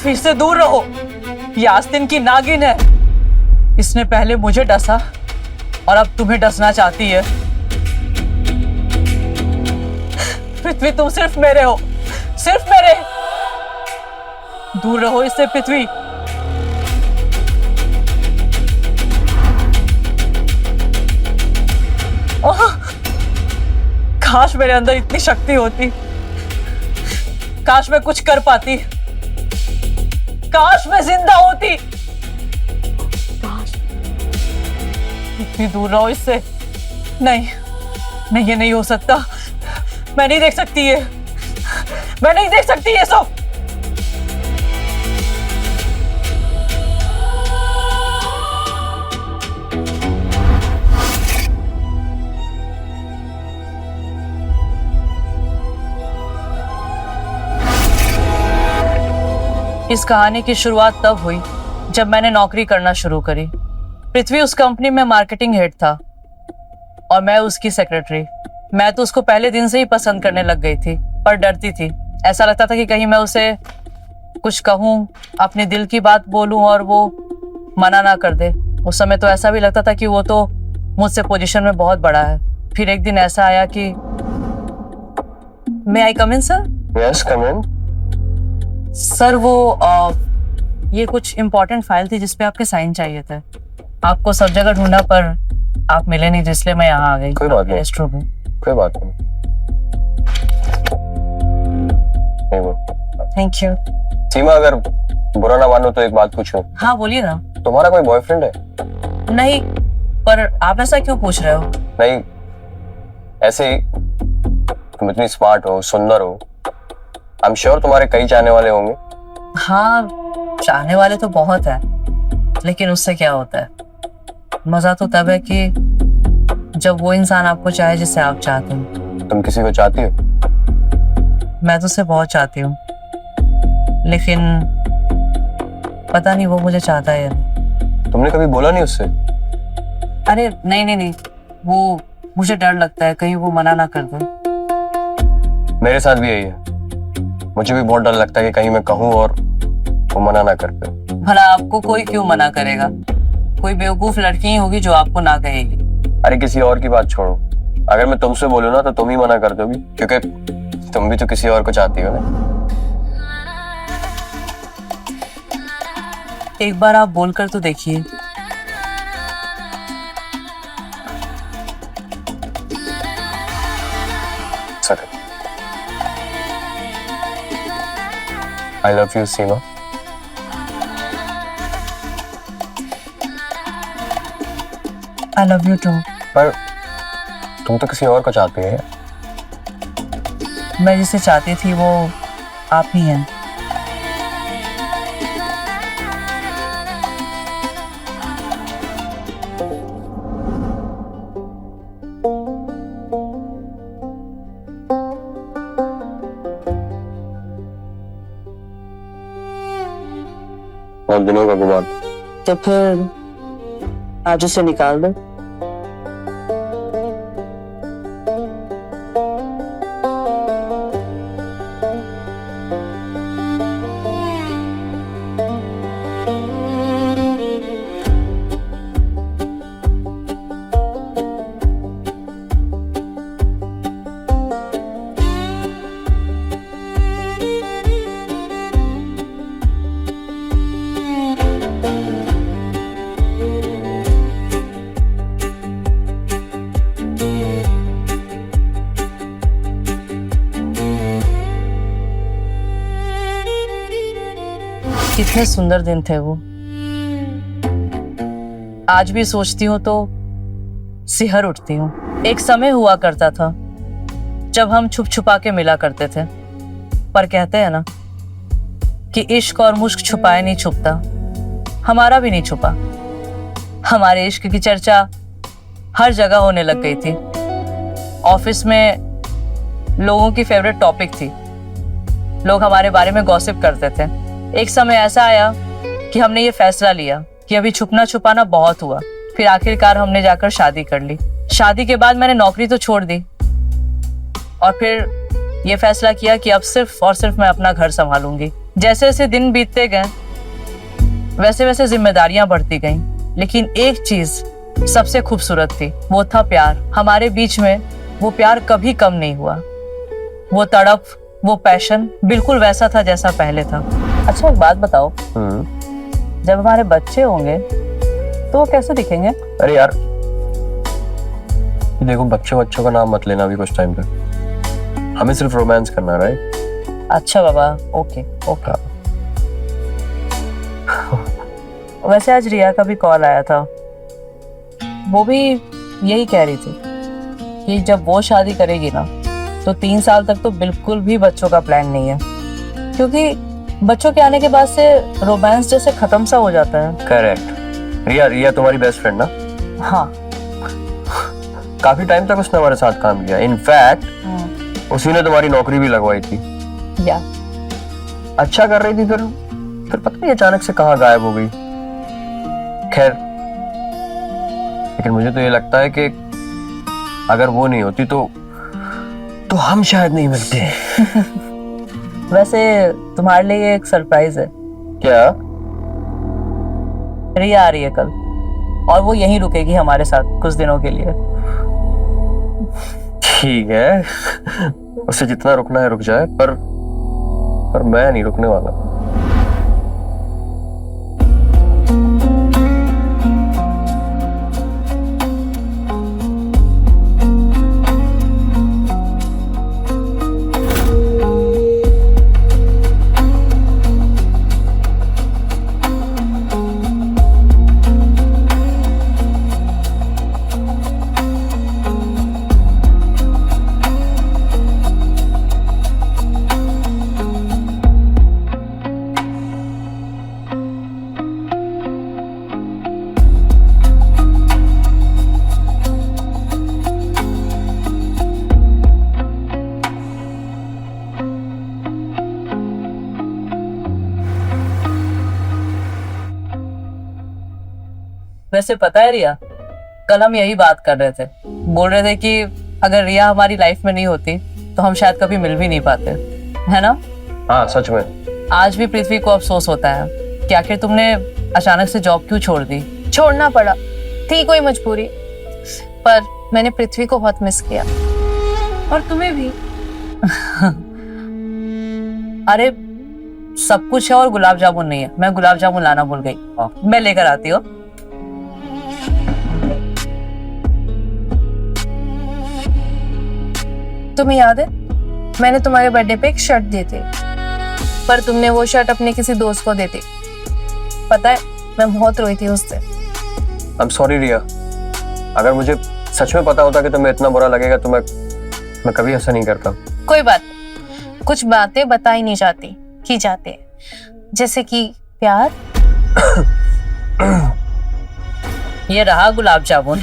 पृथ्वी से दूर रहो, ये आस्तीन की नागिन है। इसने पहले मुझे डसा और अब तुम्हें डसना चाहती है। पृथ्वी तुम सिर्फ मेरे हो, सिर्फ मेरे। दूर रहो इससे पृथ्वी। ओह, काश मेरे अंदर इतनी शक्ति होती, काश मैं कुछ कर पाती, काश मैं जिंदा होती। काश। इतनी दूर रहो इससे। नहीं नहीं, ये नहीं हो सकता। मैं नहीं देख सकती ये, मैं नहीं देख सकती ये सब। इस कहानी की शुरुआत तब हुई जब मैंने नौकरी करना शुरू करी। पृथ्वी उस कंपनी में मार्केटिंग हेड था और मैं उसकी सेक्रेटरी। मैं तो उसको पहले दिन से ही पसंद करने लग गई थी, पर डरती थी। ऐसा लगता था कि कहीं मैं उसे कुछ कहूँ, अपने दिल की बात बोलूँ और वो मना ना कर दे। उस समय तो ऐसा भी लगता था कि वो तो मुझसे पोजीशन में बहुत बड़ा है। फिर एक दिन ऐसा आया कि मे आई कम इन सर? यस, कम इन। सर वो ये कुछ इम्पोर्टेंट फाइल थी जिसपे आपके साइन चाहिए थे। आपको सब जगह ढूंढा पर आप मिले नहीं, इसलिए मैं यहाँ आ गई। कोई बात नहीं, रेस्टरूम में। कोई बात नहीं। वो थैंक यू। सीमा, अगर बुरा ना मानो तो एक बात पूछूं। हाँ बोलिए ना। तुम्हारा कोई बॉयफ्रेंड है? नहीं, पर आप ऐसा क्यों पूछ रहे हो? नहीं, ऐसे ही। तुम इतनी स्मार्ट हो, सुंदर हो, आई एम श्योर तुम्हारे कई चाहने वाले होंगे। हाँ, चाहने वाले तो बहुत है, लेकिन उससे क्या होता है? मजा तो तब है कि जब वो इंसान आपको चाहे जिसे आप चाहते हो। तुम किसी को चाहती हो? मैं तो उसे बहुत चाहती हूँ, लेकिन पता नहीं वो मुझे चाहता है या नहीं। तुमने कभी बोला नहीं उससे? अरे नहीं नहीं नहीं, वो मुझे डर लगता है कहीं वो मना ना कर दे। मेरे साथ भी यही है। मुझे भी बहुत डर लगता है कि कहीं मैं कहूँ और वो मना ना कर पाए। भला आपको कोई क्यों मना करेगा? कोई बेवकूफ लड़की ही होगी जो आपको ना कहेगी। अरे किसी और की बात छोड़ो, अगर मैं तुमसे बोलूँ ना तो तुम ही मना कर दोगी, क्योंकि तुम भी तो किसी और को चाहती हो ना। एक बार आप बोलकर तो देखिए। I love you Seema. I love you too. पर तुम तो किसी और को चाहती है। मैं जिसे चाहती थी वो आप ही हैं। बहुत दिनों का गुमान। तो फिर आज उसे निकाल दो। कितने सुंदर दिन थे वो। आज भी सोचती हूँ तो सिहर उठती हूँ। एक समय हुआ करता था जब हम छुप छुपा के मिला करते थे, पर कहते हैं ना कि इश्क और मुश्क छुपाए नहीं छुपता। हमारा भी नहीं छुपा। हमारे इश्क की चर्चा हर जगह होने लग गई थी। ऑफिस में लोगों की फेवरेट टॉपिक थी। लोग हमारे बारे में गॉसिप करते थे। एक समय ऐसा आया कि हमने ये फैसला लिया कि अभी छुपना छुपाना बहुत हुआ। फिर आखिरकार हमने जाकर शादी कर ली। शादी के बाद मैंने नौकरी तो छोड़ दी और फिर ये फैसला किया कि अब सिर्फ और सिर्फ मैं अपना घर संभालूंगी। जैसे जैसे दिन बीतते गए वैसे वैसे जिम्मेदारियां बढ़ती गईं, लेकिन एक चीज सबसे खूबसूरत थी, वो था प्यार। हमारे बीच में वो प्यार कभी कम नहीं हुआ। वो तड़प, वो पैशन बिल्कुल वैसा था जैसा पहले था। अच्छा एक बात बताओ, जब हमारे बच्चे होंगे तो वो कैसे दिखेंगे? अरे यार देखो, बच्चों का नाम मत लेना अभी कुछ टाइम तक। हमें सिर्फ रोमांस करना, राइट? अच्छा बाबा, ओके ओके। वैसे आज रिया का भी कॉल आया था। वो भी यही कह रही थी कि जब वो शादी करेगी ना तो 3 साल तक तो बिल्कुल भी बच्चों का प्लान नहीं है, क्योंकि बच्चों के आने के बाद से रोमांस जैसे खत्म सा हो जाता है। करेक्ट। रिया तुम्हारी बेस्ट फ्रेंड ना? हाँ। काफी टाइम तक उसने हमारे साथ काम किया। इनफैक्ट उसी ने तुम्हारी नौकरी भी लगवाई थी। या अच्छा कर रही थी, फिर पता नहीं अचानक से कहाँ गायब हो गई। खैर, लेकिन मुझे तो ये लगता है कि अगर वो नहीं होती तो हम शायद नहीं मिलते। वैसे तुम्हारे लिए एक सरप्राइज है। क्या? रिया आ रही है कल, और वो यहीं रुकेगी हमारे साथ कुछ दिनों के लिए। ठीक है, उसे जितना रुकना है रुक जाए, पर मैं नहीं रुकने वाला। वैसे पता है रिया, कल हम यही बात कर रहे थे। बोल रहे थे कि अगर रिया हमारी लाइफ में नहीं होती तो हम शायद कभी मिल भी नहीं पाते, है ना? हाँ सच में। आज भी पृथ्वी को अफसोस होता है कि आखिर तुमने अचानक से जॉब क्यों छोड़ दी। छोड़ना पड़ा, थी कोई मजबूरी, पर मैंने पृथ्वी को बहुत मिस किया, और तुम्हें भी। अरे सब कुछ है और गुलाब जामुन नहीं है। मैं गुलाब जामुन लाना भूल गई, मैं लेकर आती हूँ। तुम्हें याद है मैंने तुम्हारे बर्थडे पे एक शर्ट दी थी, पर तुमने वो शर्ट अपने किसी दोस्त को दे दी। पता है मैं बहुत रोई थी उस दिन। आई एम सॉरी रिया, अगर मुझे सच में पता होता कि तुम्हें इतना बुरा लगेगा तो मैं कभी ऐसा नहीं करता। कोई बात, कुछ बातें बताई नहीं जाती, की जाती है, जैसे कि प्यार। ये रहा गुलाब जामुन।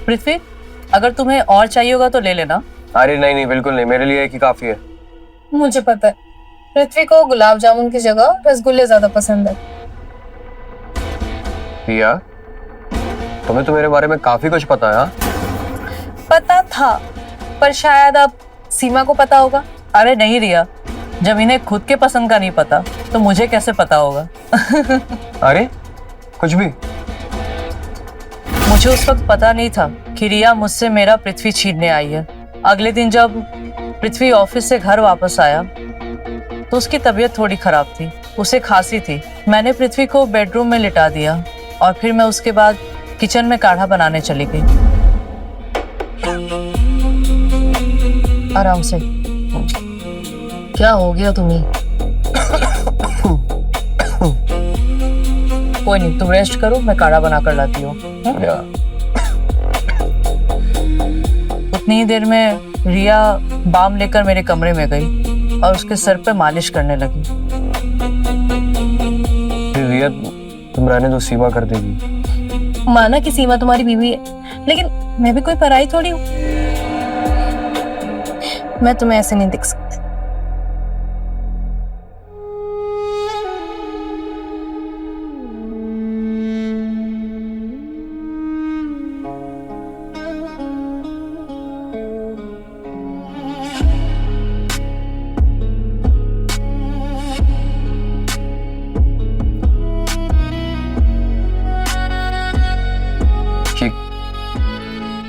पृथ्वी, अगर तुम्हें और चाहिए होगा तो ले लेना। अरे नहीं बिल्कुल नहीं, मेरे लिए एक ही काफी है। मुझे पता है पृथ्वी को गुलाब जामुन की जगह रसगुल्ले ज्यादा पसंद है। रिया, तुम्हें तो मेरे बारे में काफी कुछ पता है। हाँ? पता था, पर शायद अब सीमा को पता होगा। अरे नहीं रिया, जब इन्हें खुद के पसंद का नहीं पता तो मुझे कैसे पता होगा? अरे कुछ भी। मुझे उस वक्त पता नहीं था कि रिया मुझसे मेरा पृथ्वी छीनने आई है। अगले दिन जब पृथ्वी ऑफिस से घर वापस आया तो उसकी तबीयत थोड़ी खराब थी, उसे खांसी थी। मैंने पृथ्वी को बेडरूम में लिटा दिया और फिर मैं उसके बाद किचन में काढ़ा बनाने चली गई। आराम से। क्या हो गया तुम्हें? कोई नहीं, तुम रेस्ट करो, मैं काढ़ा बना कर लाती हूँ। उतनी ही देर में रिया बाम लेकर मेरे कमरे में गई और उसके सर पे मालिश करने लगी। रिया, तुम रहने दो, सीमा कर देगी। माना कि सीमा तुम्हारी बीवी है, लेकिन मैं भी कोई पराई थोड़ी हूँ। मैं तुम्हें ऐसे नहीं दिख सकती।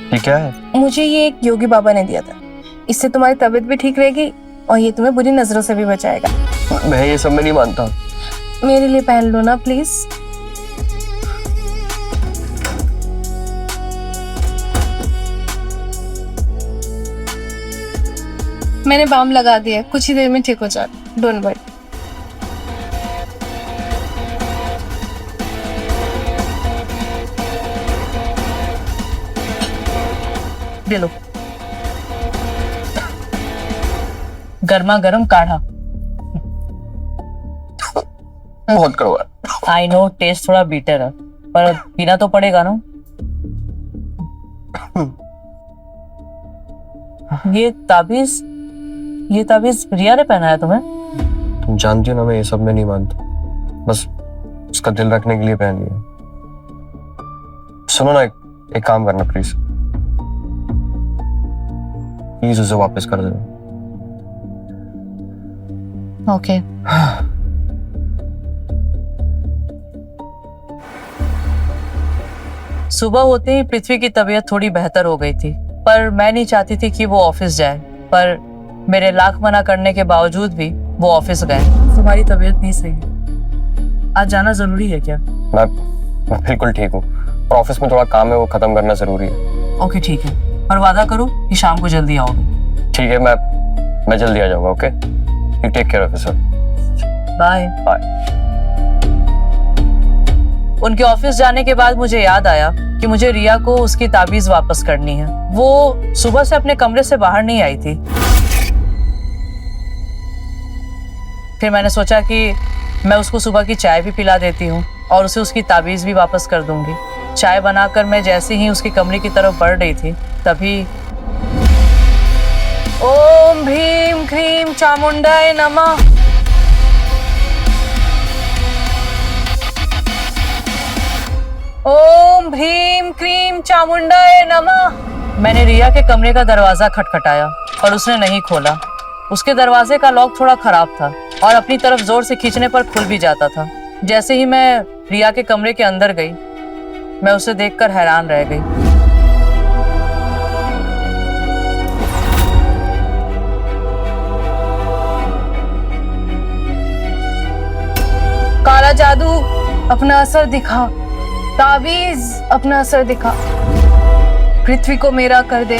ये क्या है? मुझे ये एक योगी बाबा ने दिया था। इससे तुम्हारी तबीयत भी ठीक रहेगी और ये तुम्हें बुरी नजरों से भी बचाएगा। मैं ये सब में नहीं मानता। मेरे लिए पहन लो ना प्लीज। मैंने बाम लगा दिया, कुछ ही देर में ठीक हो जाए। Don't worry. दे लो गर्मा गर्म काढ़ा। बहुत कड़वा है। आई नो टेस्ट थोड़ा बीटर है, पर पीना तो पड़ेगा ना। ये ताबीज रिया ने पहनाया तुम्हें? तुम जानती हो ना मैं ये सब में नहीं मानता, बस उसका दिल रखने के लिए पहन लिया। सुनो ना, एक काम करना प्लीज उसे वापस कर देना। ओके। सुबह होते ही पृथ्वी की तबीयत थोड़ी बेहतर हो गई थी, पर मैं नहीं चाहती थी कि वो ऑफिस जाए, पर मेरे लाख मना करने के बावजूद भी वो ऑफिस गए। तुम्हारी तबीयत नहीं सही है, आज जाना जरूरी है क्या? मैं बिल्कुल ठीक हूँ, और ऑफिस में थोड़ा काम है वो खत्म करना जरूरी है। ओके ठीक है, पर वादा करो कि शाम को जल्दी आओगे। ठीक है, मैं जल्दी आ जाऊंगा। Okay, you take care officer. Bye bye. उनके ऑफिस जाने के बाद मुझे याद आया कि मुझे रिया को उसकी ताबीज वापस करनी है। वो सुबह से अपने कमरे से बाहर नहीं आई थी। फिर मैंने सोचा कि मैं उसको सुबह की चाय भी पिला देती हूँ और उसे उसकी ताबीज भी वापस कर दूंगी। चाय बनाकर मैं जैसे ही उसके कमरे की तरफ बढ़ रही थी, तभी ओम भीम क्रीम चामुंडाय नमः। ओम भीम क्रीम चामुंडाय नमः। मैंने रिया के कमरे का दरवाजा खटखटाया और उसने नहीं खोला। उसके दरवाजे का लॉक थोड़ा खराब था और अपनी तरफ जोर से खींचने पर खुल भी जाता था। जैसे ही मैं रिया के कमरे के अंदर गई, मैं उसे देखकर हैरान रह गई। काला जादू अपना असर दिखा, ताबीज अपना असर दिखा, पृथ्वी को मेरा कर दे।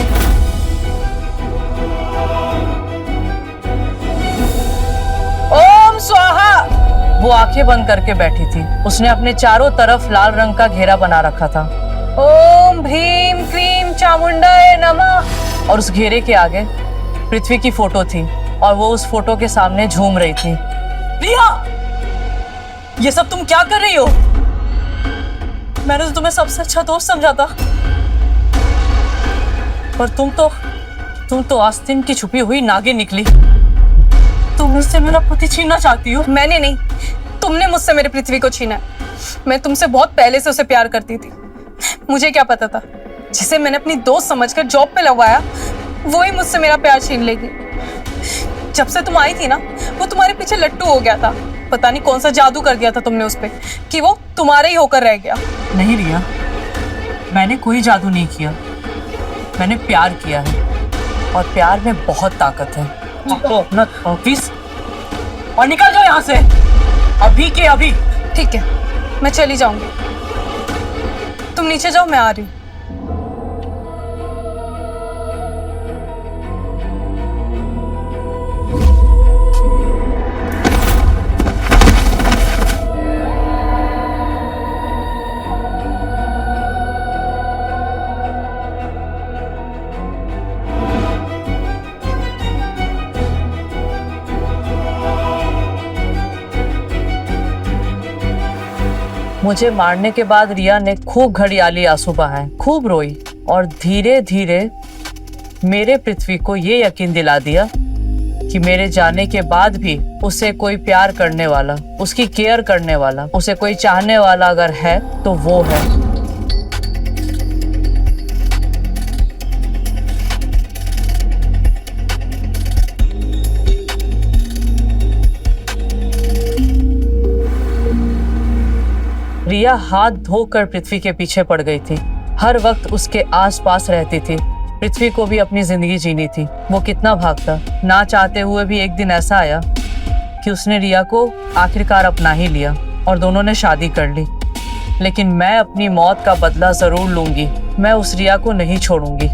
ओम स्वाहा। वो आंखें बंद करके बैठी थी। उसने अपने चारों तरफ लाल रंग का घेरा बना रखा था। ओम भीम क्रीम चामुंडाय नमः। और उस घेरे के आगे पृथ्वी की फोटो थी और वो उस फोटो के सामने झूम रही थी। रिया, ये सब तुम क्या कर रही हो? मैंने तो तुम्हें सबसे अच्छा दोस्त समझा था, पर तुम तो आस्तीन की छुपी हुई नागिन निकली। तुम मुझसे मेरा पति छीनना चाहती हो? मैंने नहीं, तुमने मुझसे मेरे पृथ्वी को छीना। मैं तुमसे बहुत पहले से उसे प्यार करती थी। मुझे क्या पता था जिसे मैंने अपनी दोस्त समझकर जॉब पे लगवाया वो ही मुझसे मेरा प्यार छीन लेगी। जब से तुम आई थी ना, वो तुम्हारे पीछे लट्टू हो गया था। पता नहीं कौन सा जादू कर दिया था तुमने उस पे कि वो तुम्हारे ही होकर रह गया। नहीं रिया, मैंने कोई जादू नहीं किया। मैंने प्यार किया है और प्यार में बहुत ताकत है। तो अपना ऑफिस और निकल जाओ यहाँ से, अभी के अभी। ठीक है, मैं चली जाऊंगी। तुम नीचे जाओ, मैं आ रही हूँ। मुझे मारने के बाद रिया ने खूब घड़ियाली आंसू बहाए, खूब रोई और धीरे धीरे मेरे पृथ्वी को ये यकीन दिला दिया कि मेरे जाने के बाद भी उसे कोई प्यार करने वाला, उसकी केयर करने वाला, उसे कोई चाहने वाला अगर है तो वो है। रिया हाथ धोकर पृथ्वी के पीछे पड़ गई थी, हर वक्त उसके आसपास रहती थी। पृथ्वी को भी अपनी जिंदगी जीनी थी, वो कितना भागता। ना चाहते हुए भी एक दिन ऐसा आया कि उसने रिया को आखिरकार अपना ही लिया और दोनों ने शादी कर ली। लेकिन मैं अपनी मौत का बदला जरूर लूंगी, मैं उस रिया को नहीं छोड़ूंगी।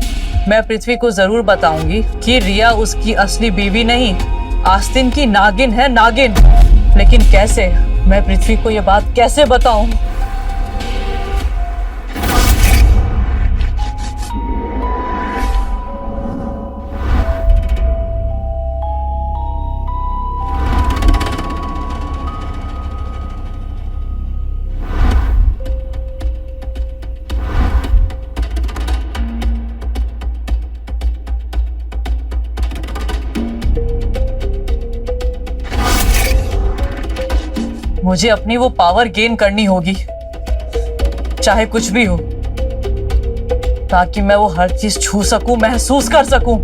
मैं पृथ्वी को जरूर बताऊंगी कि रिया उसकी असली बीवी नहीं, आस्तीन की नागिन है, नागिन। लेकिन कैसे, मैं पृथ्वी को ये बात कैसे बताऊं? मुझे अपनी वो पावर गेन करनी होगी, चाहे कुछ भी हो, ताकि मैं वो हर चीज छू सकूं, महसूस कर सकूं।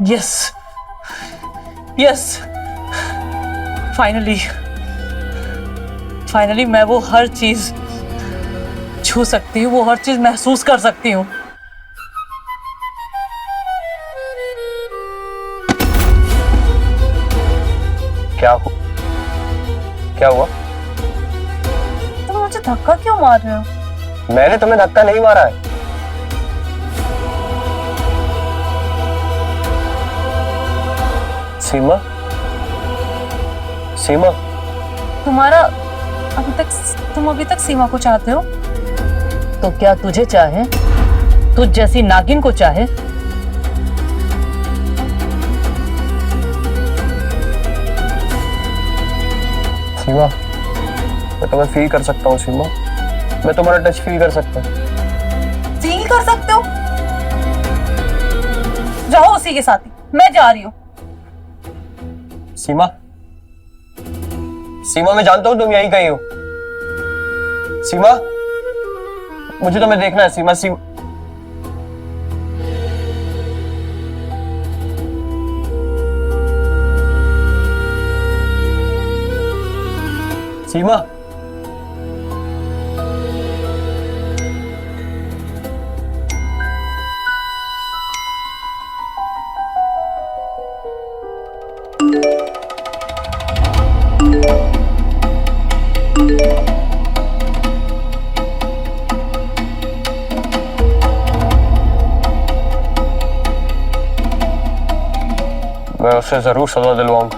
यस यस, फाइनली मैं वो हर चीज छू सकती हूँ, वो हर चीज महसूस कर सकती हूँ। क्या हुआ? तुम मुझे धक्का क्यों मार रहे हो? मैंने तुम्हें धक्का नहीं मारा है। सीमा, सीमा, तुम अभी तक सीमा को चाहते हो? तो क्या तुझे चाहे? तुझ जैसी नागिन को चाहे? सीमा, मैं तुम्हें फील कर सकता हूँ। सीमा, मैं तुम्हारा टच फील कर सकता हूँ। फील कर सकते हो? जाओ उसी के साथ ही, मैं जा रही हूँ। सीमा, सीमा, मैं जानता हूं तुम यहीं कहीं हो। सीमा, मुझे तुम्हें देखना है। सीमा, सीमा, सीमा, मैं उससे जरूर सजा दिलवाऊंगा।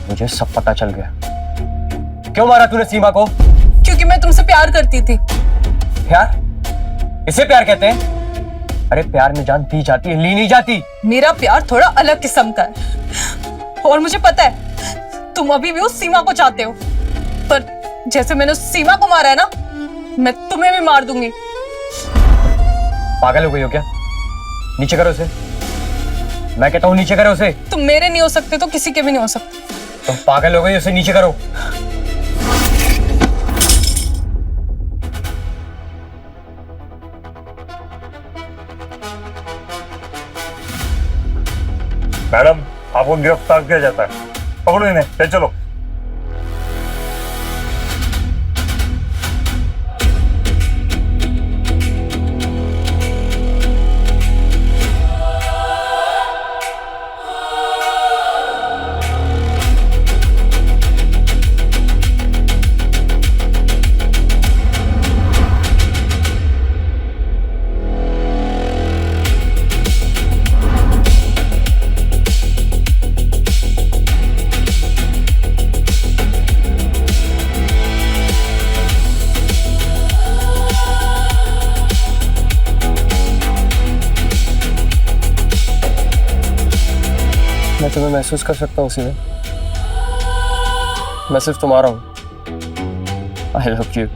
मुझे सब पता चल गया। क्यों मारा तूने सीमा को? क्योंकि मैं तुमसे प्यार करती थी। प्यार? इसे प्यार कहते हैं? अरे प्यार में जान दी जाती है, ली नहीं जाती। मेरा प्यार थोड़ा अलग किस्म का है और मुझे पता है तुम अभी भी उस सीमा को चाहते हो, पर जैसे मैंने उस सीमा को मारा है ना, मैं तुम्हें भी मार दूंगी। पागल हो गई हो क्या? नीचे करो उसे। मैं कहता हूँ नीचे करो उसे। तुम मेरे नहीं हो सकते तो किसी के भी नहीं हो सकते। तुम पागल हो गई, उसे नीचे करो। मैडम, आपको गिरफ्तार किया जाता है। पकड़ो इन्हें, ले चलो। मैं तुम्हें महसूस कर सकता हूँ सीधे। मैं सिर्फ तुम्हारा हूँ। आई लव यू।